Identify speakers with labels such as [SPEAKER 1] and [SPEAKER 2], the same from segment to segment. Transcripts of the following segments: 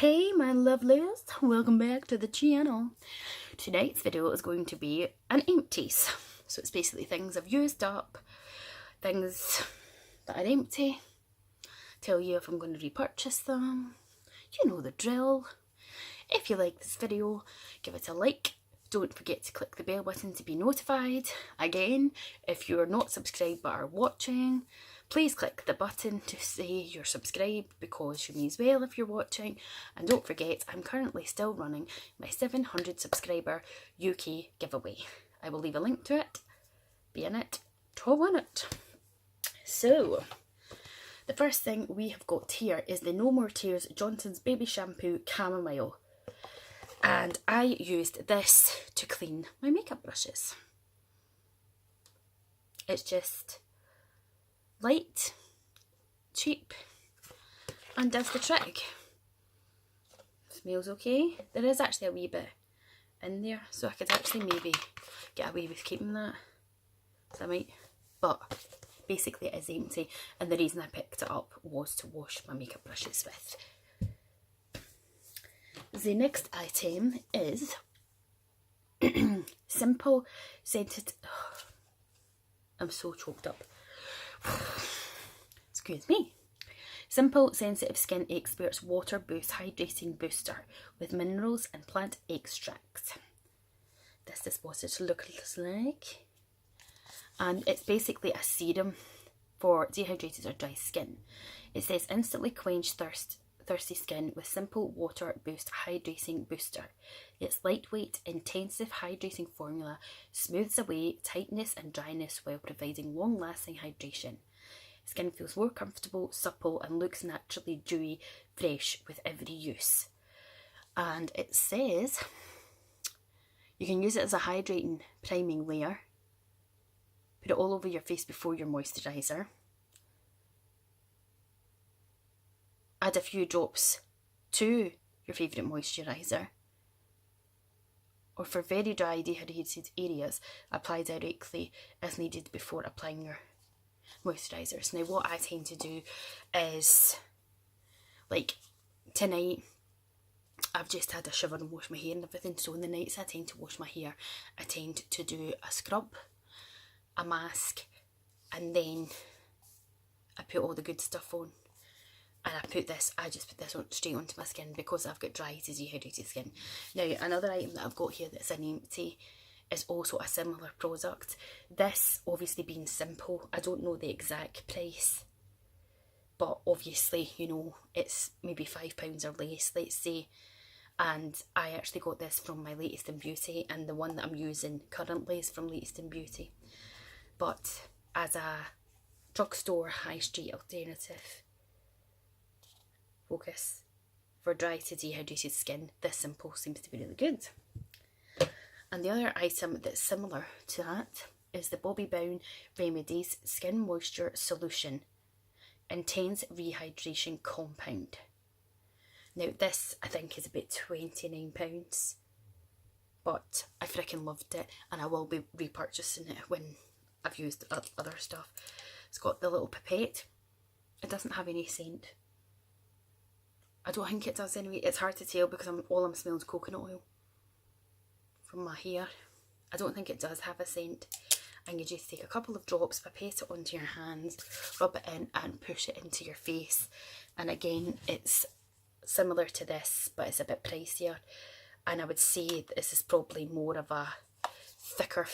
[SPEAKER 1] Hey my lovelies, welcome back to the channel. Tonight's video is going to be an empties. So it's basically things I've used up, things that are empty, tell you if I'm going to repurchase them. You know the drill. If you like this video, give it a like. Don't forget to click the bell button to be notified. Again, if you're not subscribed but are watching, please click the button to say you're subscribed because you may as well if you're watching. And don't forget, I'm currently still running my 700 subscriber UK giveaway. I will leave a link to it. Be in it to win it. So, the first thing we have got here is the No More Tears Johnson's Baby Shampoo Chamomile. And I used this to clean my makeup brushes. It's just light, cheap, and does the trick. Smells okay. There is actually a wee bit in there, so I could actually maybe get away with keeping that. So I might, but basically it is empty, and the reason I picked it up was to wash my makeup brushes with. The next item is Simple Scented. I'm so choked up. Excuse me. Simple Sensitive Skin Experts Water Boost Hydrating Booster with minerals and plant extracts. This is what it looks like. And it's basically a serum for dehydrated or dry skin. It says instantly quench thirsty skin with Simple Water Boost Hydrating Booster. Its lightweight, intensive hydrating formula smooths away tightness and dryness while providing long-lasting hydration. Skin feels more comfortable, supple, and looks naturally dewy, fresh with every use. And it says you can use it as a hydrating, priming layer. Put it all over your face before your moisturiser. Add a few drops to your favourite moisturiser. Or for very dry, dehydrated areas, apply directly as needed before applying your moisturisers. Now what I tend to do is, like tonight, I've just had a shower and washed my hair and everything, so in the nights I tend to wash my hair, I tend to do a scrub, a mask, and then I put all the good stuff on. And I just put this on straight onto my skin because I've got dry to dehydrated skin. Now, another item that I've got here that's an empty is also a similar product. This, obviously being Simple, I don't know the exact price, but obviously, you know, it's maybe £5 or less, let's say. And I actually got this from my Latest in Beauty, and the one that I'm using currently is from Latest in Beauty. But as a drugstore high street alternative focus for dry to dehydrated skin, this Simple seems to be really good. And the other item that's similar to that is the Bobbi Brown Remedies Skin Moisture Solution Intense Rehydration Compound. Now this I think is about £29, but I freaking loved it, and I will be repurchasing it when I've used other stuff. It's got the little pipette. It doesn't have any scent. I don't think it does anyway. It's hard to tell because all I'm smelling is coconut oil from my hair. I don't think it does have a scent. And you just take a couple of drops, pipette it onto your hands, rub it in and push it into your face. And again, it's similar to this, but it's a bit pricier. And I would say that this is probably more of a thicker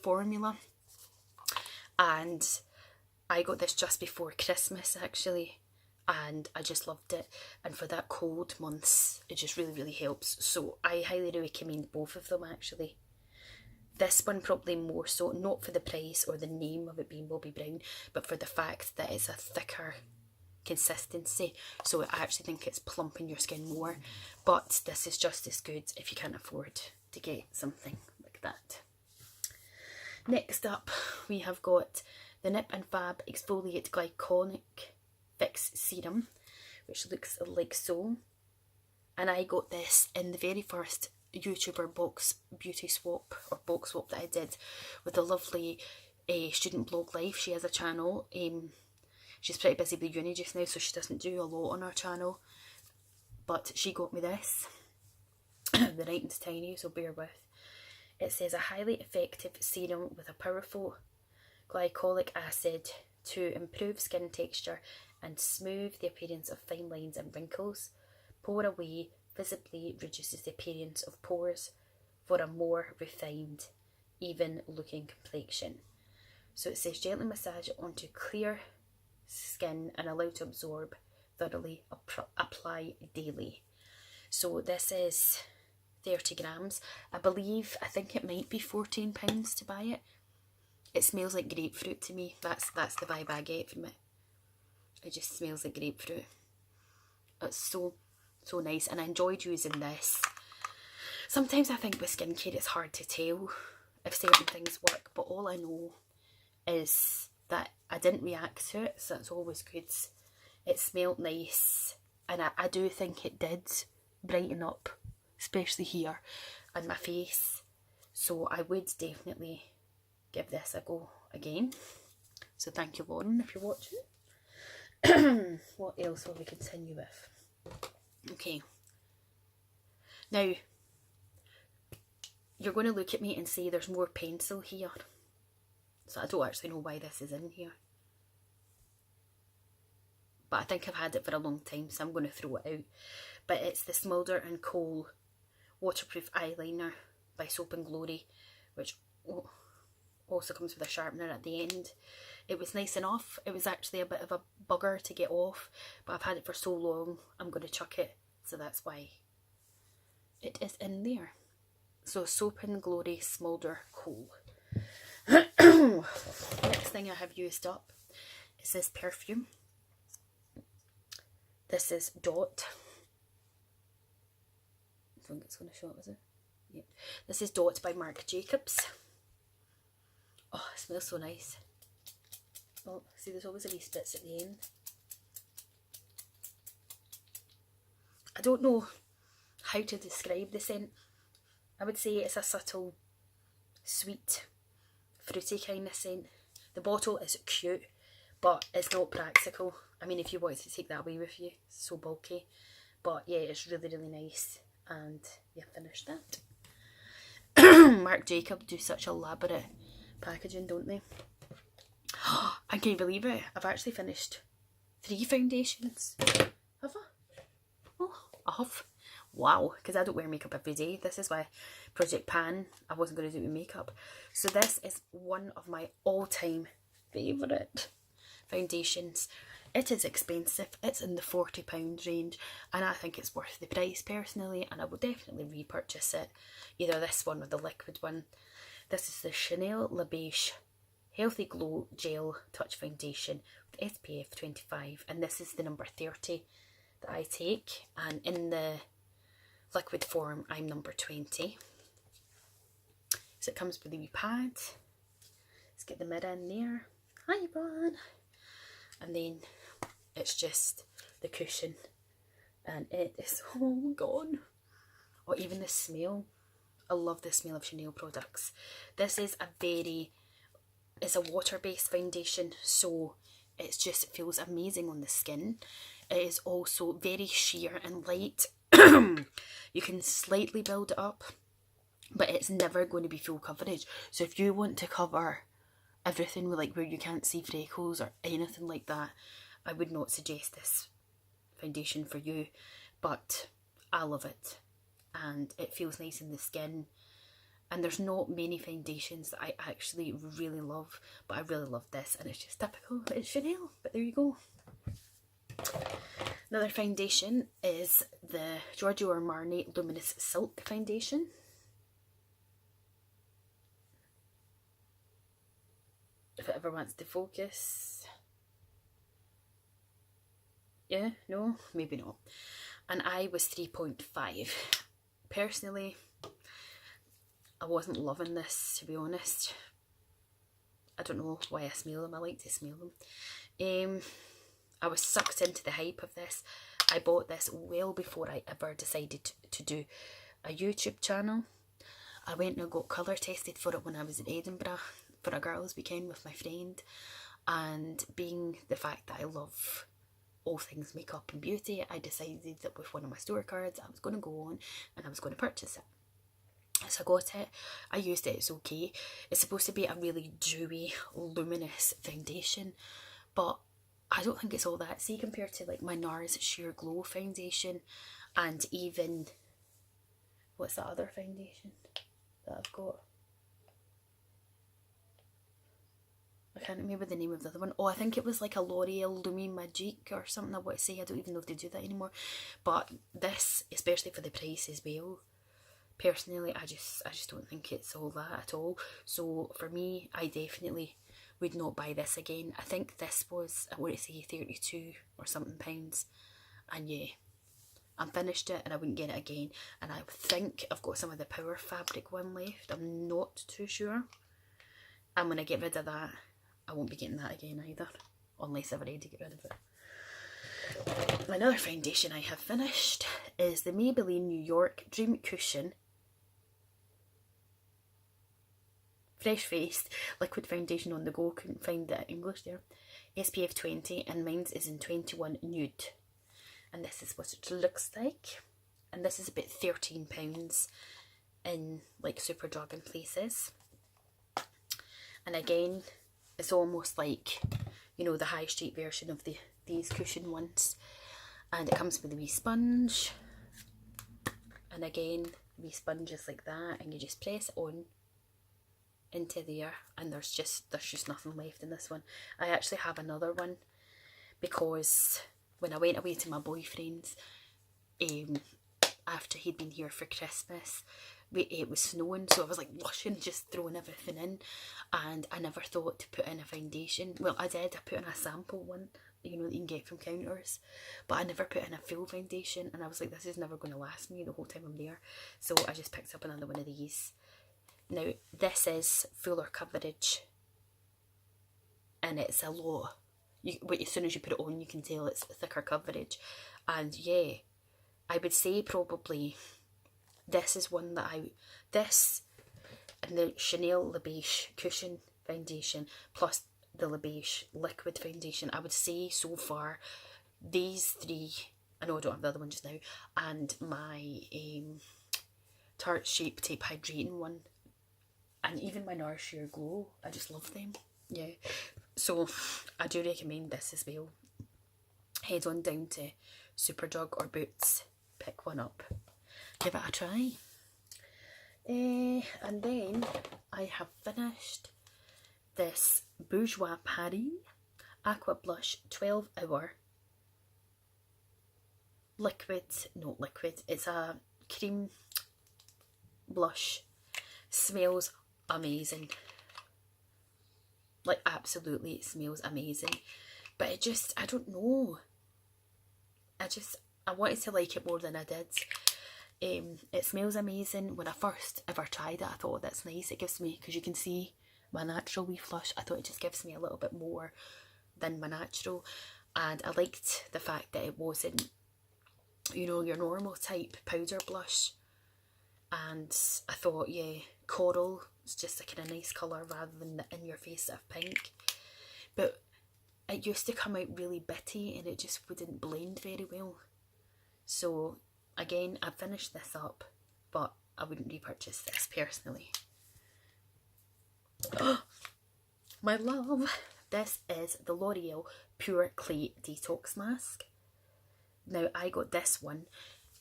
[SPEAKER 1] formula. And I got this just before Christmas actually, and I just loved it, and for that cold months it just really helps. So I highly recommend both of them actually. This one probably more so, not for the price or the name of it being Bobbi Brown, but for the fact that it's a thicker consistency, so I actually think it's plumping your skin more. But this is just as good if you can't afford to get something like that. Next up we have got the nip&fab Exfoliate Glycolic Fix Serum, which looks like so. And I got this in the very first YouTuber box swap that I did with the lovely student blog life. She has a channel. She's pretty busy with uni just now, so she doesn't do a lot on her channel. but she got me this. The writing's tiny, so bear with. It says a highly effective serum with a powerful glycolic acid to improve skin texture and smooth the appearance of fine lines and wrinkles. Pour away visibly reduces the appearance of pores for a more refined, even looking complexion. So it says gently massage it onto clear skin and allow to absorb thoroughly. Apply daily. So this is 30 grams. I think it might be £14 to buy it. It smells like grapefruit to me. That's the vibe I get from it. It just smells like grapefruit. It's so nice, and I enjoyed using this. Sometimes I think with skincare it's hard to tell if certain things work, but all I know is that I didn't react to it, so that's always good. It smelled nice, and I do think it did brighten up, especially here on my face. So I would definitely give this a go again. So thank you, Lauren, if you're watching. What else will we continue with? Okay. Now, you're going to look at me and say there's more pencil here. So I don't actually know why this is in here. But I think I've had it for a long time, so I'm going to throw it out. But it's the Smolder and Kohl Waterproof Eyeliner by Soap and Glory, which also comes with a sharpener at the end. It was nice enough. It was actually a bit of a bugger to get off, but I've had it for so long, I'm going to chuck it. So that's why it is in there. So Soap and Glory Smolder Kohl. Next thing I have used up is this perfume. This is Dot. I think it's going to show up, is it? Yep. This is Dot by Marc Jacobs. Oh, it smells so nice. Oh, see, there's always a wee spitz at the end. I don't know how to describe the scent. I would say it's a subtle, sweet, fruity kind of scent. The bottle is cute, but it's not practical. I mean, if you wanted to take that away with you, it's so bulky. But yeah, it's really, really nice. And you finished that. Marc Jacobs do such elaborate packaging, don't they? I can't believe it. I've actually finished 3 foundations. Have I? Oh, I have. Wow, because I don't wear makeup every day. This is why Project Pan, I wasn't going to do it with makeup. So this is one of my all-time favourite foundations. It is expensive. It's in the £40 range, and I think it's worth the price personally, and I will definitely repurchase it. Either this one or the liquid one. This is the Chanel La Beige Healthy Glow Gel Touch Foundation with SPF 25, and this is the number 30 that I take, and in the liquid form I'm number 20. So it comes with a wee pad. Let's get the mirror in there. Hi Ron. And then it's just the cushion, and it is all gone. Or even the smell. I love the smell of Chanel products. This is it's a water-based foundation, so it feels amazing on the skin. It is also very sheer and light. You can slightly build it up, but it's never going to be full coverage. So if you want to cover everything with like where you can't see freckles or anything like that, I would not suggest this foundation for you, but I love it and it feels nice in the skin. And there's not many foundations that I actually really love, but I really love this, and it's just typical. It's Chanel, but there you go. Another foundation is the Giorgio Armani Luminous Silk Foundation. If it ever wants to focus. Yeah, no, maybe not. And I was 3.5. Personally, I wasn't loving this, to be honest. I don't know why I smell them. I like to smell them. I was sucked into the hype of this. I bought this well before I ever decided to do a YouTube channel. I went and got colour tested for it when I was in Edinburgh for a girls' weekend with my friend. And being the fact that I love all things makeup and beauty, I decided that with one of my store cards I was going to go on and I was going to purchase it. So I got it, I used it, it's okay. It's supposed to be a really dewy, luminous foundation, but I don't think it's all that. See, compared to like my NARS Sheer Glow foundation, and even, what's that other foundation that I've got? I can't remember the name of the other one. Oh, I think it was like a L'Oreal Lumi Magique or something, I want to say. I don't even know if they do that anymore. But this, especially for the price as well, personally, I just don't think it's all that at all. So for me, I definitely would not buy this again. I think this was, I want to say 32 or something pounds. And yeah, I finished it and I wouldn't get it again. And I think I've got some of the Power Fabric one left. I'm not too sure. And when I get rid of that, I won't be getting that again either, unless I've already get rid of it. Another foundation I have finished is the Maybelline New York Dream Cushion Fresh Faced Liquid Foundation on the Go. Couldn't find the English there. SPF 20, and mine is in 21 Nude. And this is what it looks like. And this is about £13 in like Superdrug and places. And again, it's almost like, you know, the high street version of these cushion ones. And it comes with a wee sponge. And again, wee sponge is like that, and you just press it on into there, and there's just nothing left in this one. I actually have another one because when I went away to my boyfriend's, after he'd been here for Christmas, it was snowing, so I was like rushing, just throwing everything in, and I never thought to put in a foundation. Well, I did, I put in a sample one, you know, that you can get from counters, but I never put in a full foundation, and I was like, this is never going to last me the whole time I'm there. So I just picked up another one of these. Now, this is fuller coverage, and it's a lot. As soon as you put it on, you can tell it's thicker coverage. And yeah, I would say probably this is one that this and the Chanel Le Beige Cushion Foundation plus the Le Beige Liquid Foundation, I would say so far, these three, I know I don't have the other one just now, and my Tarte Shape Tape Hydrating one, and even my NARS Sheer Glow, I just love them. Yeah, so I do recommend this as well. Head on down to Superdrug or Boots, pick one up, give it a try. And then I have finished this Bourjois Paris Aqua Blush 12 Hour liquid, not liquid, it's a cream blush. Smells amazing, like absolutely it smells amazing, but it just, I don't know, I wanted to like it more than I did. It smells amazing. When I first ever tried it, I thought, oh, that's nice, it gives me, because you can see my natural wee flush, I thought it just gives me a little bit more than my natural, and I liked the fact that it wasn't, you know, your normal type powder blush. And I thought, yeah, coral is just a kind of nice colour rather than the in your face of pink. But it used to come out really bitty and it just wouldn't blend very well. So again, I finished this up, but I wouldn't repurchase this personally. My love, this is the L'Oreal Pure Clay Detox Mask. Now, I got this one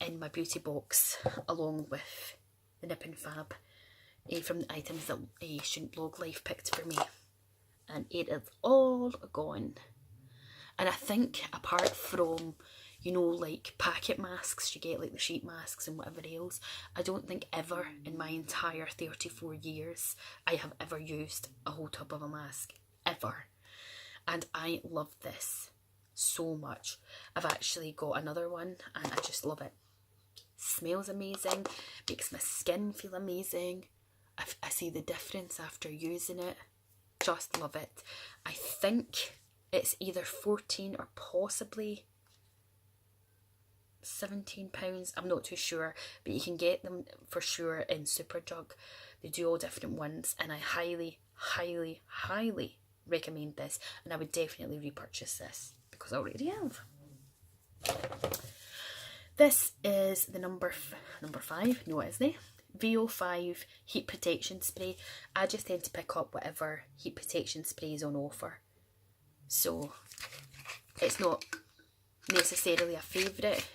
[SPEAKER 1] in my beauty box along with the nip&fab from the items that Shouldn't Blog Life picked for me, and it is all gone. And I think apart from, you know, like packet masks you get, like the sheet masks and whatever else, I don't think ever in my entire 34 years I have ever used a whole tub of a mask, ever. And I love this so much. I've actually got another one and I just love it. Smells amazing, makes my skin feel amazing. I see the difference after using it. Just love it. I think it's either 14 or possibly £17. I'm not too sure, but you can get them for sure in Superdrug. They do all different ones, and I highly, highly, highly recommend this, and I would definitely repurchase this because I already have. This is the number 5, no it isn't, VO5 heat protection spray. I just tend to pick up whatever heat protection spray is on offer. So it's not necessarily a favourite.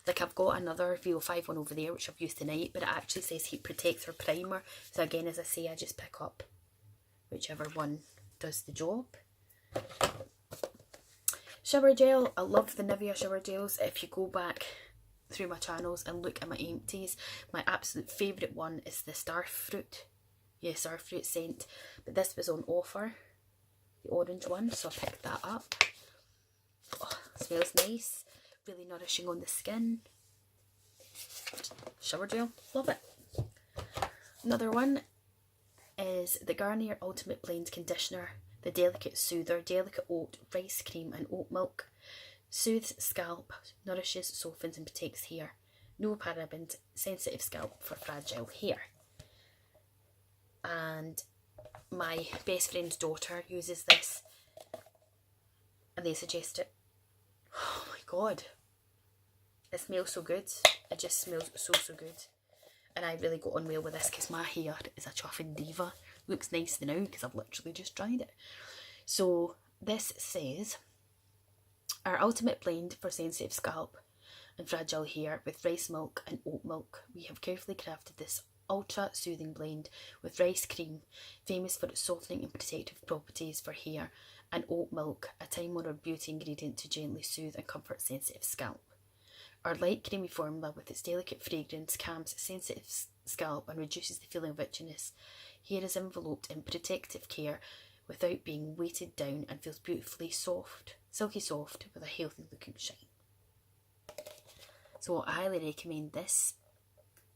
[SPEAKER 1] Like I've got another VO5 one over there which I've used tonight, but it actually says heat protector primer. So again, as I say, I just pick up whichever one does the job. Shower gel. I love the Nivea shower gels. If you go back through my channels and look at my empties, my absolute favourite one is the Starfruit. Yeah, Starfruit scent. But this was on offer, the orange one, so I picked that up. Oh, smells nice. Really nourishing on the skin. Shower gel. Love it. Another one is the Garnier Ultimate Blend Conditioner. The Delicate Soother, Delicate Oat, Rice Cream and Oat Milk. Soothes scalp, nourishes, softens and protects hair. No parabens, sensitive scalp for fragile hair. And my best friend's daughter uses this and they suggest it. Oh my god. It smells so good. It just smells so good. And I really got on well with this because my hair is a chuffing diva. Looks nice now because I've literally just dried it. So this says, our ultimate blend for sensitive scalp and fragile hair with rice milk and oat milk. We have carefully crafted this ultra soothing blend with rice cream, famous for its softening and protective properties for hair, and oat milk, a time-honoured beauty ingredient to gently soothe and comfort sensitive scalp. Our light creamy formula with its delicate fragrance calms sensitive scalp and reduces the feeling of itchiness. Hair is enveloped in protective care without being weighted down and feels beautifully soft, silky soft with a healthy looking shine. So I highly recommend this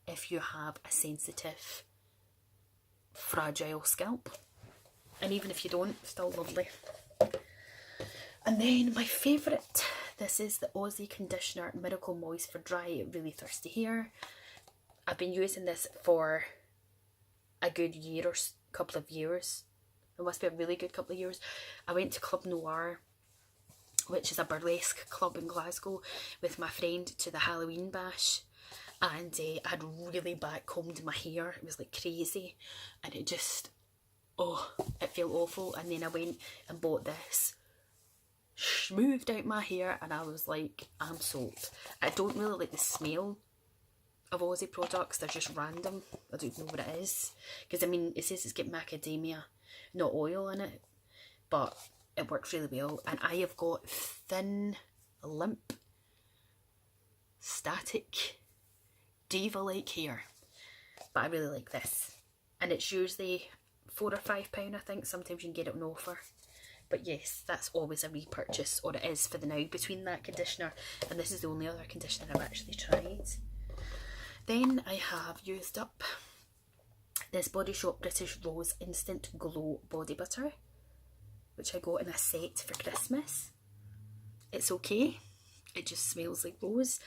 [SPEAKER 1] if you have a sensitive, fragile scalp. And even if you don't, still lovely. And then my favourite, this is the Aussie Conditioner Miracle Moist for dry, really thirsty hair. I've been using this for a good year or couple of years. It must be a really good couple of years. I went to Club Noir, which is a burlesque club in Glasgow, with my friend to the Halloween bash, and I had really backcombed my hair. It was like crazy, and it just, oh, it felt awful. And then I went and bought this, smoothed out my hair, and I was like, I'm sold. I don't really like the smell of Aussie products. They're just random. I don't know what it is, because I mean it says it's got macadamia, not oil in it, but it works really well. And I have got thin, limp, static, diva-like hair, but I really like this. And it's usually £4 or £5, I think. Sometimes you can get it on offer. But yes, that's always a repurchase, or it is for the now, between that conditioner and this is the only other conditioner I've actually tried. Then I have used up this Body Shop British Rose Instant Glow Body Butter, which I got in a set for Christmas. It's okay. It just smells like rose.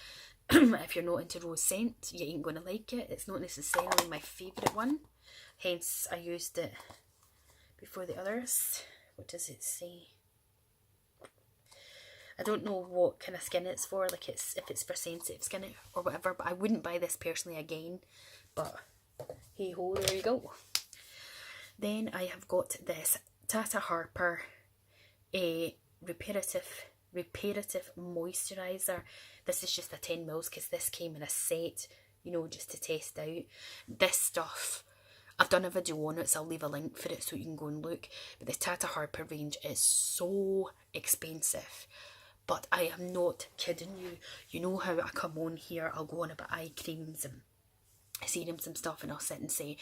[SPEAKER 1] If you're not into rose scent, you ain't going to like it. It's not necessarily my favourite one. Hence, I used it before the others. What does it say? I don't know what kind of skin it's for, like if it's for sensitive skin or whatever, but I wouldn't buy this personally again. But hey ho, there you go. Then I have got this Tata Harper reparative moisturiser. This is just a 10ml because this came in a set, you know, just to test out. This stuff, I've done a video on it, so I'll leave a link for it so you can go and look. But the Tata Harper range is so expensive. But I am not kidding you. You know how I come on here, I'll go on about eye creams and serums and stuff, and I'll sit and say,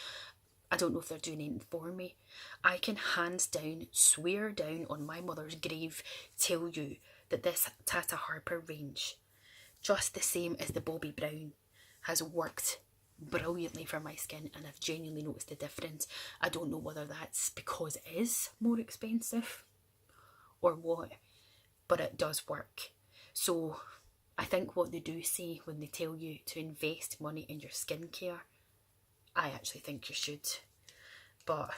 [SPEAKER 1] I don't know if they're doing anything for me. I can hands down, swear down on my mother's grave, tell you that this Tata Harper range, just the same as the Bobbi Brown, has worked brilliantly for my skin, and I've genuinely noticed the difference. I don't know whether that's because it is more expensive or what, but it does work. So I think what they do say when they tell you to invest money in your skincare, I actually think you should. But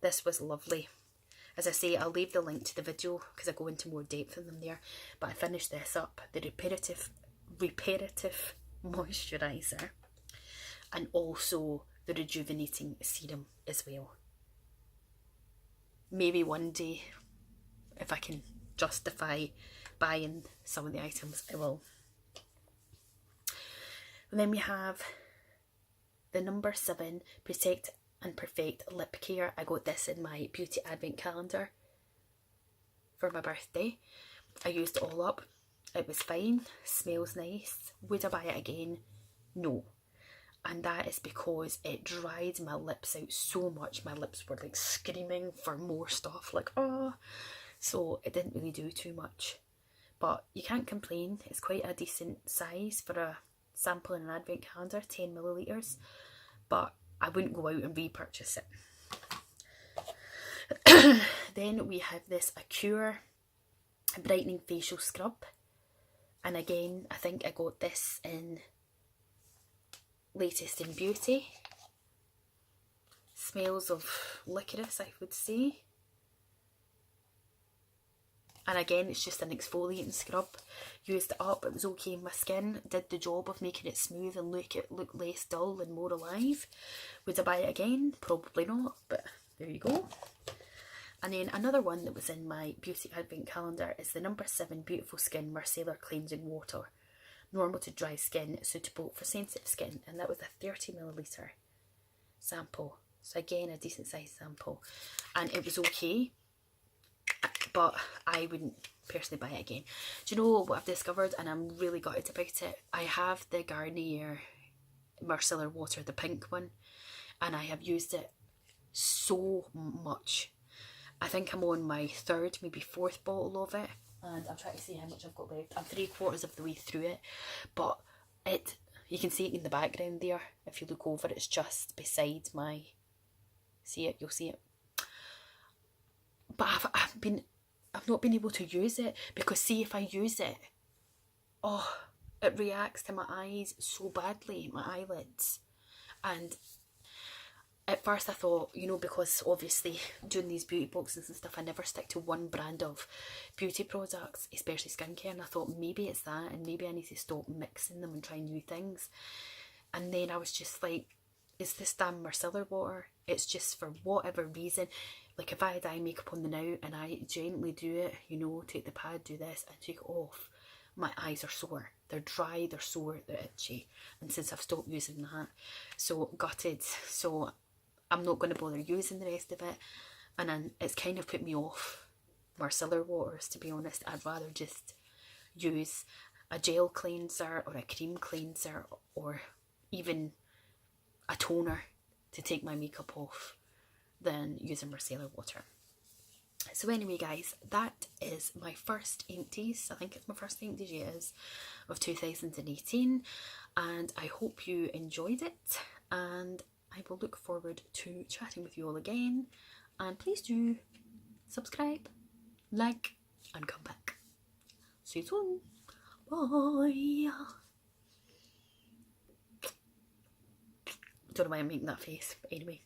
[SPEAKER 1] this was lovely. As I say, I'll leave the link to the video because I go into more depth in them there. But I finished this up, the reparative moisturiser, and also the rejuvenating serum as well. Maybe one day, if I can justify buying some of the items, I will. And then we have the number 7 Protect and Perfect Lip Care. I got this in my beauty advent calendar for my birthday. I used it all up. It was fine, smells nice. Would I buy it again? No. And that is because it dried my lips out so much. My lips were like screaming for more stuff, like, oh. So it didn't really do too much. But you can't complain. It's quite a decent size for a sample in an advent calendar, 10 millilitres. But I wouldn't go out and repurchase it. Then we have this Acure Brightening Facial Scrub. And again, I think I got this in Latest in Beauty. Smells of licorice, I would say. And again, it's just an exfoliating scrub. Used it up, it was okay in my skin. Did the job of making it smooth and look less dull and more alive. Would I buy it again? Probably not, but there you go. And then another one that was in my beauty advent calendar is the number 7 Beautiful Skin Micellar Cleansing Water. Normal to dry skin, suitable for sensitive skin. And that was a 30 millilitre sample. So again, a decent sized sample. And it was okay, but I wouldn't personally buy it again. Do you know what I've discovered? And I'm really gutted about it. I have the Garnier Micellar Water, the pink one. And I have used it so much. I think I'm on my 3rd, maybe 4th bottle of it. And I'm trying to see how much I've got left. I'm 3/4 of the way through it. But you can see it in the background there. If you look over, it's just beside my... See it? You'll see it. But I've not been able to use it. Because see, if I use it, oh, it reacts to my eyes so badly, my eyelids. And at first I thought, you know, because obviously doing these beauty boxes and stuff, I never stick to one brand of beauty products, especially skincare, and I thought maybe it's that, and maybe I need to stop mixing them and try new things. And then I was just like, is this damn micellar water? It's just for whatever reason. Like if I had eye makeup on the now and I gently do it, you know, take the pad, do this and take it off, my eyes are sore. They're dry, they're sore, they're itchy. And since I've stopped using that, so gutted. So I'm not going to bother using the rest of it. And then it's kind of put me off micellar waters, to be honest. I'd rather just use a gel cleanser or a cream cleanser or even a toner to take my makeup off than using micellar water. So anyway guys, that is my first empties. I think it's my first empties, yeah, it is, of 2018. And I hope you enjoyed it. And I will look forward to chatting with you all again. And please do subscribe, like, and come back. See you soon. Bye. Don't know why I'm making that face, but anyway.